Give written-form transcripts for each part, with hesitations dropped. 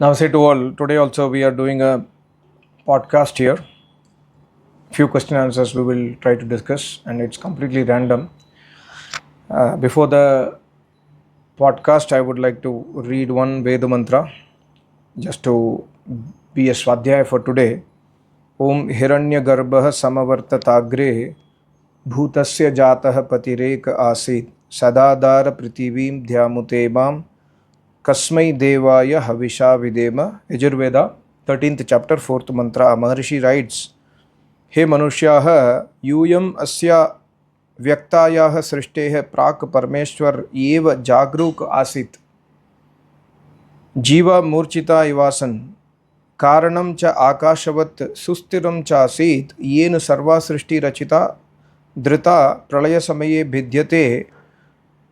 Namaste to all. Today also we are doing a podcast here. Few question answers we will try to discuss, and it's completely random. Before the podcast, I would like to read one Veda mantra just to be a swadhyaya for today. Om Hiranya Garbha Samavartatagre Bhutasya Jatah Patirek Asit Sadadara Prithivim Dhyamutebam Kasmai Devaya Havisha Videma. Yajurveda 13th chapter 4th mantra. Maharishi writes, हे मनुष्याः यूयम् अस्या व्यक्तायाः सृष्टेः प्राक् परमेश्वर एव जागरूक आसीत् जीवा मूर्छिता इवासन् कारणं च आकाशवत् सुस्थिरं च आसीत् येन सर्वा सृष्टि रचिता धृता प्रलय समये भिद्यते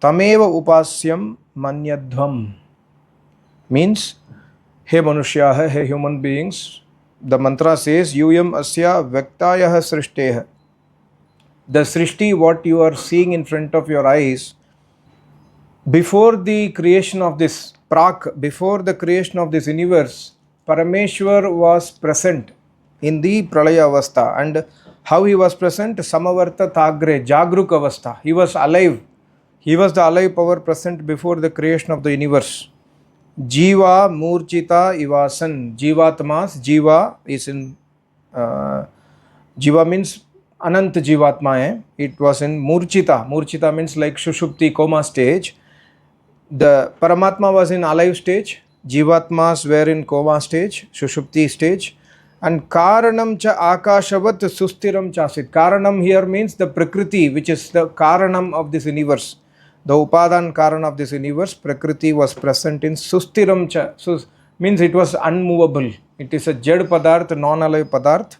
तमेव उपास्यं मन्यध्वम्. Means, हे मनुष्याः, हे human beings, the mantra says, Yuyam asya vyaktayah srishteh. The srishti, what you are seeing in front of your eyes, before the creation of this before the creation of this universe, Parameshwar was present in the Pralaya Avastha. And how he was present? Samavarta Tagre, Jagruk Avastha. He was alive. He was the alive power present before the creation of the universe. Jiva Murchita Ivasan. Jivatmas. Jiva is in Jiva means Anant Jivatma. It was in Murchita. Murchita means like Shushupti, coma stage. The Paramatma was in alive stage. Jivatmas were in coma stage, Shushupti stage. And Karanam cha Akashavat Sustiram chasit. Karanam here means the Prakriti, which is the Karanam of this universe. The Upadan Karana of this universe, Prakriti was present in Sustiram cha. Means it was unmovable. It is a Jad Padarth, non-alive Padarth.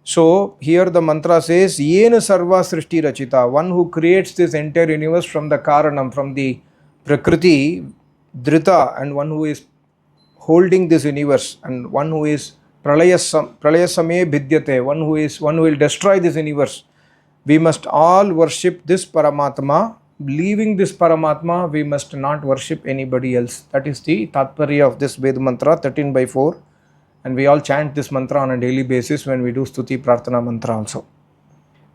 So here the mantra says, Yena Sarva Srishti Rachita, one who creates this entire universe from the Karanam, from the Prakriti, Dhrita, and one who is holding this universe, and one who is Pralaya Same Bhidyate, one who will destroy this universe. We must all worship this Paramatma. Leaving this Paramatma, we must not worship anybody else. That is the Tatparya of this Veda mantra 13/4. And we all chant this mantra on a daily basis when we do Stuti Prarthana mantra also.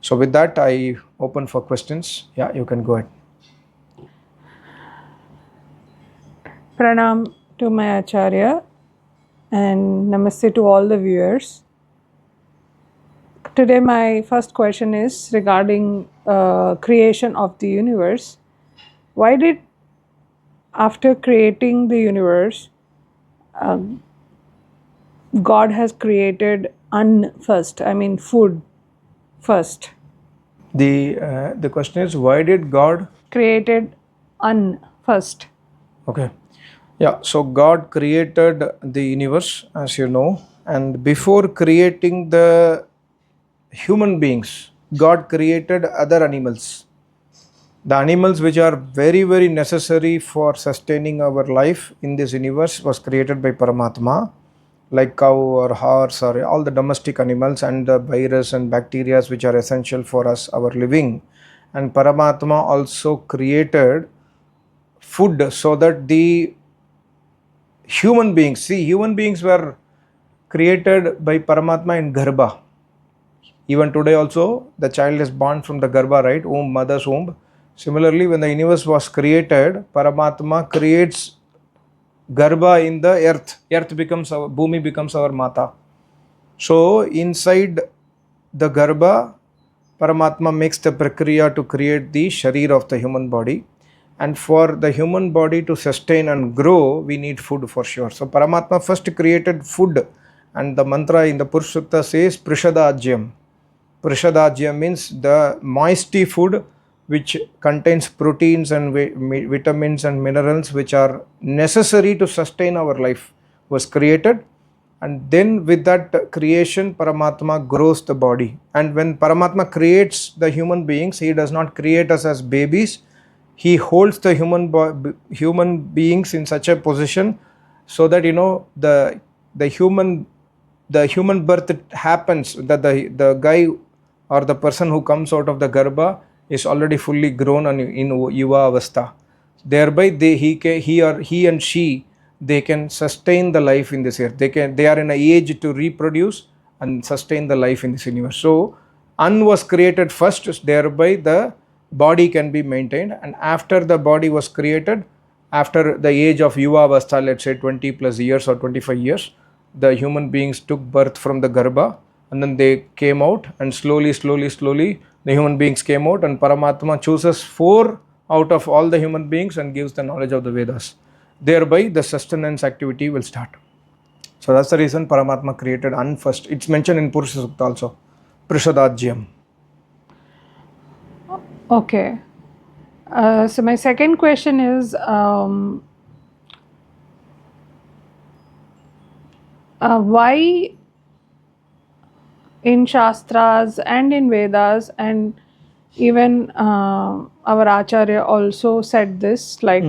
So with that, I open for questions. Yeah, you can go ahead. Pranam to my Acharya and Namaste to all the viewers. Today my first question is regarding creation of the universe. Why did, after creating the universe, God has created first? I mean food first. The question is, why did God created first? Okay. Yeah, so God created the universe, as you know, and before creating the human beings, God created other animals. The animals which are very, very necessary for sustaining our life in this universe was created by Paramatma, like cow or horse or all the domestic animals, and the virus and bacteria which are essential for us, our living. And Paramatma also created food so that the human beings were created by Paramatma in Garbha. Even today also, the child is born from the Garbha, right? Womb, mother's womb. Similarly, when the universe was created, Paramatma creates Garbha in the earth. Bhumi becomes our Mata. So, inside the Garbha, Paramatma makes the prakriya to create the sharir of the human body. And for the human body to sustain and grow, we need food for sure. So Paramatma first created food, and the mantra in the Purusha says Prishadajyam. Prishadajyam means the moisty food which contains proteins and vitamins and minerals which are necessary to sustain our life was created. And then with that creation, Paramatma grows the body. And when Paramatma creates the human beings, he does not create us as babies. He holds the human beings in such a position so that the human birth happens, that the guy or the person who comes out of the Garbha is already fully grown and in Yuva Avastha. Thereby he and she they can sustain the life in this earth. They are in an age to reproduce and sustain the life in this universe. So An was created first, thereby the body can be maintained, and after the body was created, after the age of Yuva Avastha, let's say 20 plus years or 25 years, the human beings took birth from the Garbha, and then they came out, and slowly the human beings came out, and Paramatma chooses 4 out of all the human beings and gives the knowledge of the Vedas. Thereby the sustenance activity will start. So that's the reason Paramatma created An first. It's mentioned in Purusha Sukta also. Prishadajyam. Okay. So my second question is, why in Shastras and in Vedas, and even our Acharya also said this, like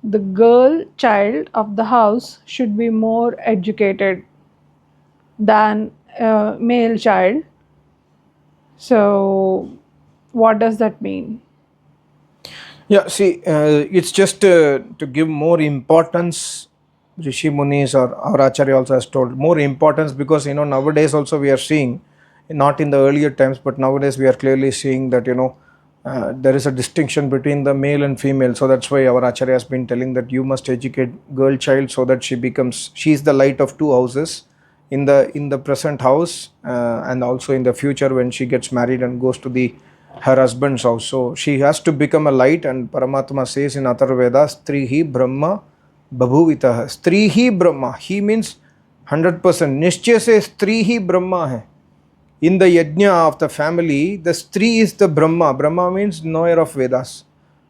the girl child of the house should be more educated than male child. So what does that mean? Yeah, see, it's just to give more importance. Rishi Munis or our Acharya also has told more importance, because nowadays also we are seeing, not in the earlier times, but nowadays we are clearly seeing that there is a distinction between the male and female. So that's why our Acharya has been telling that you must educate girl child so that she is the light of 2 houses, in the present house and also in the future when she gets married and goes to her husband's house. So she has to become a light, and Paramatma says in Atharvaveda, Strihi Brahma Babhuvitah. Strihi Brahma, he means 100%. Nishchaya says Strihi Brahma hai. In the yajna of the family, the Stri is the Brahma. Brahma means knower of Vedas.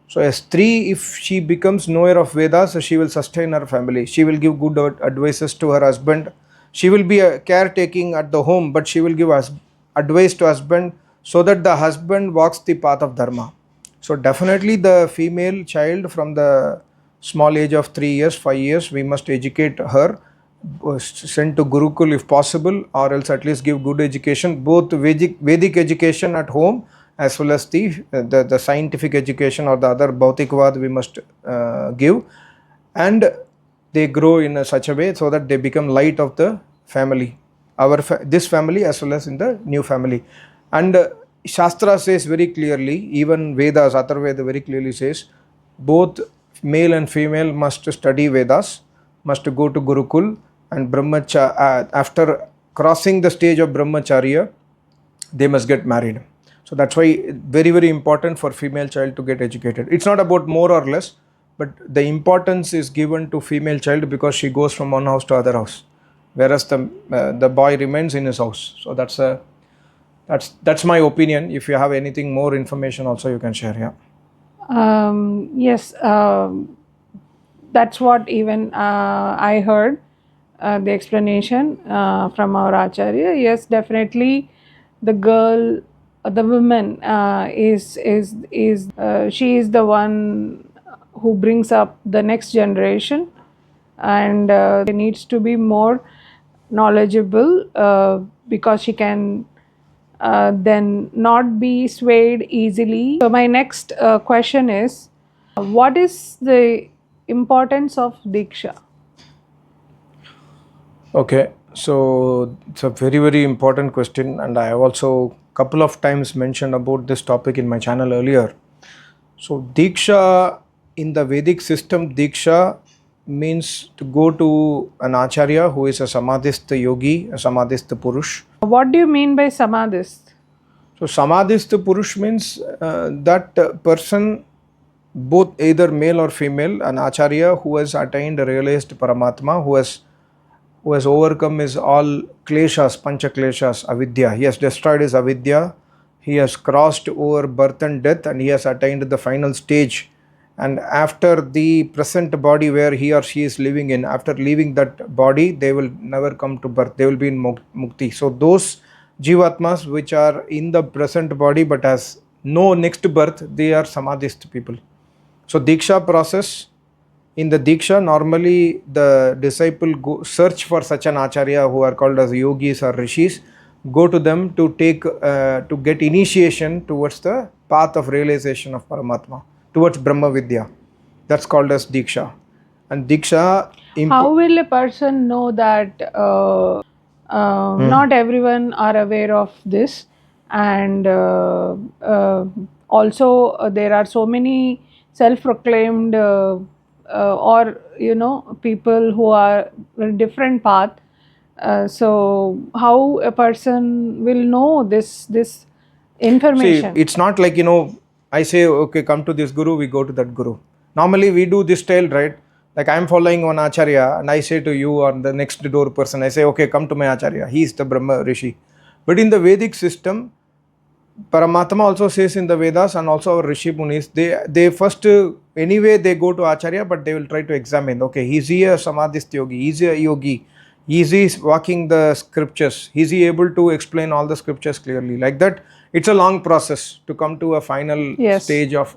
So a Stri, if she becomes knower of Vedas, she will sustain her family. She will give good advices to her husband. She will be a caretaking at the home, but she will give advice to husband so that the husband walks the path of dharma. So definitely the female child from the small age of 3 years, 5 years, we must educate her, send to Gurukul if possible, or else at least give good education, both Vedic education at home as well as the scientific education or the other Bhautikvad we must give, and they grow in such a way so that they become light of the family, this family as well as in the new family. And Shastra says very clearly, even Vedas, Atharvaveda very clearly says, both male and female must study Vedas, must go to Gurukul, and after crossing the stage of Brahmacharya, they must get married. So that's why very, very important for female child to get educated. It's not about more or less, but the importance is given to female child because she goes from one house to other house, whereas the boy remains in his house. So that's my opinion. If you have anything more information also you can share. Yes, that's what even I heard the explanation from our Acharya. Yes, definitely the girl, the woman she is the one who brings up the next generation, and needs to be more knowledgeable because she can then not be swayed easily. So my next question is, what is the importance of Diksha? Okay, so it's a very, very important question, and I have also couple of times mentioned about this topic in my channel earlier. So Diksha, in the Vedic system, Diksha means to go to an Acharya who is a Samadhist yogi, a Samadhist Purush. What do you mean by Samadhist? So Samadhist Purush means that person, both either male or female, an Acharya who has attained, realized Paramatma, who has overcome his all kleshas, pancha kleshas, avidya. He has destroyed his avidya, he has crossed over birth and death, and he has attained the final stage. And after the present body where he or she is living in, after leaving that body, they will never come to birth, they will be in mukti. So those jivatmas which are in the present body but has no next birth, they are samadhist people. So Diksha process, in the Diksha, normally the disciple go search for such an Acharya who are called as yogis or rishis, go to them to take to get initiation towards the path of realization of Paramatma, towards Brahma Vidya. That's called as Diksha. And Diksha How will a person know that not everyone are aware of this, and also there are so many self-proclaimed or people who are in different path. So how a person will know this See, information? it's not like, I say, okay, come to this guru, we go to that guru. Normally, we do this style, right? Like I'm following one acharya, and I say to you or the next door person, I say, okay, come to my acharya. He is the Brahma Rishi. But in the Vedic system, Paramatma also says in the Vedas, and also our Rishi Munis, they first, anyway, they go to acharya, but they will try to examine, okay, is he a samadhist yogi? Is he a yogi? Is he walking the scriptures? Is he able to explain all the scriptures clearly? Like that, it's a long process to come to a final Yes. stage of,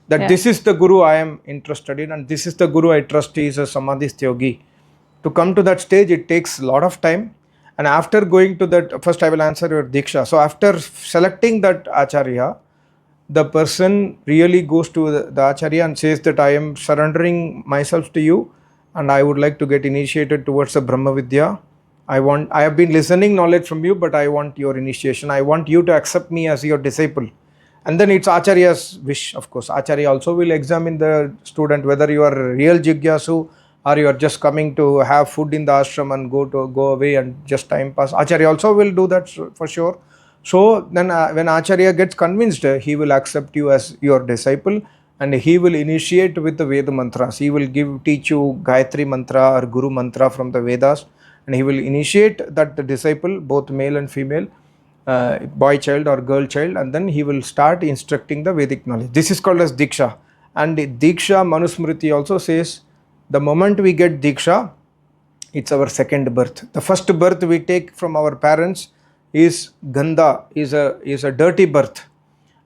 that Yeah. this is the guru I am interested in, and this is the guru I trust he is a samadhist yogi. To come to that stage, it takes a lot of time. And after going to that, first I will answer your Diksha. So after selecting that Acharya, the person really goes to the Acharya and says that I am surrendering myself to you, and I would like to get initiated towards the Brahma Vidya. I have been listening knowledge from you, but I want your initiation. I want you to accept me as your disciple. And then it's Acharya's wish, of course. Acharya also will examine the student whether you are a real Jigyasu or you are just coming to have food in the ashram and go away and just time pass. Acharya also will do that for sure. So then when Acharya gets convinced, he will accept you as your disciple, and he will initiate with the Veda mantras. He will teach you Gayatri mantra or Guru mantra from the Vedas, and he will initiate that the disciple, both male and female, boy child or girl child, and then he will start instructing the Vedic knowledge. This is called as Diksha. And Diksha, Manusmriti also says, the moment we get Diksha, it's our second birth. The first birth we take from our parents is Gandha, is a dirty birth.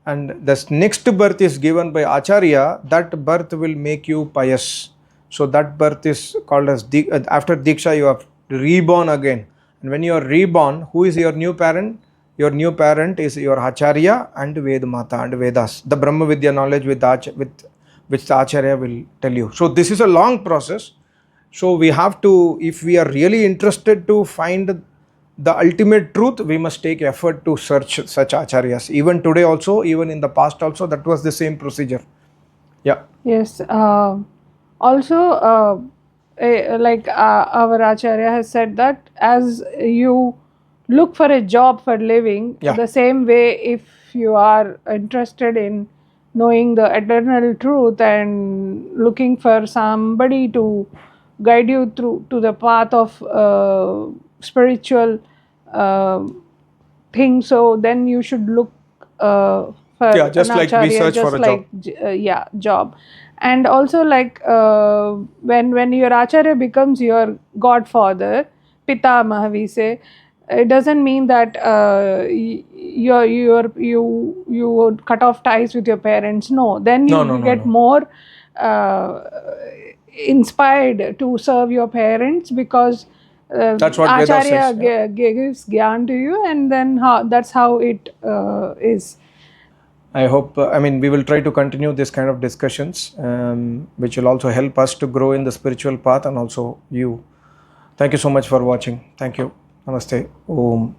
And this next birth is given by Acharya. That birth will make you pious. So that birth is called as after Diksha you are reborn again. And when you are reborn, who is your new parent? Your new parent is your Acharya and Vedmata and Vedas. The Brahma Vidya knowledge which the Acharya will tell you. So this is a long process. So we have to, if we are really interested to find the ultimate truth, we must take effort to search such acharyas. Even today also, even in the past also, that was the same procedure. Yeah. Yes. Also, like our Acharya has said that as you look for a job for living, Yeah. the same way if you are interested in knowing the eternal truth and looking for somebody to guide you through to the path of spiritual thing, so then you should look for Yeah, just an like we acharya, search for just a like job. And also like when your acharya becomes your godfather, pitamah we say, it doesn't mean that you would cut off ties with your parents. No, then you No. get more uh, inspired to serve your parents, because That's what Vedas acharya says, yeah. gives gyan to you, and then that's how it is. I hope, we will try to continue this kind of discussions, which will also help us to grow in the spiritual path, and also you. Thank you so much for watching. Thank you. Namaste. Om.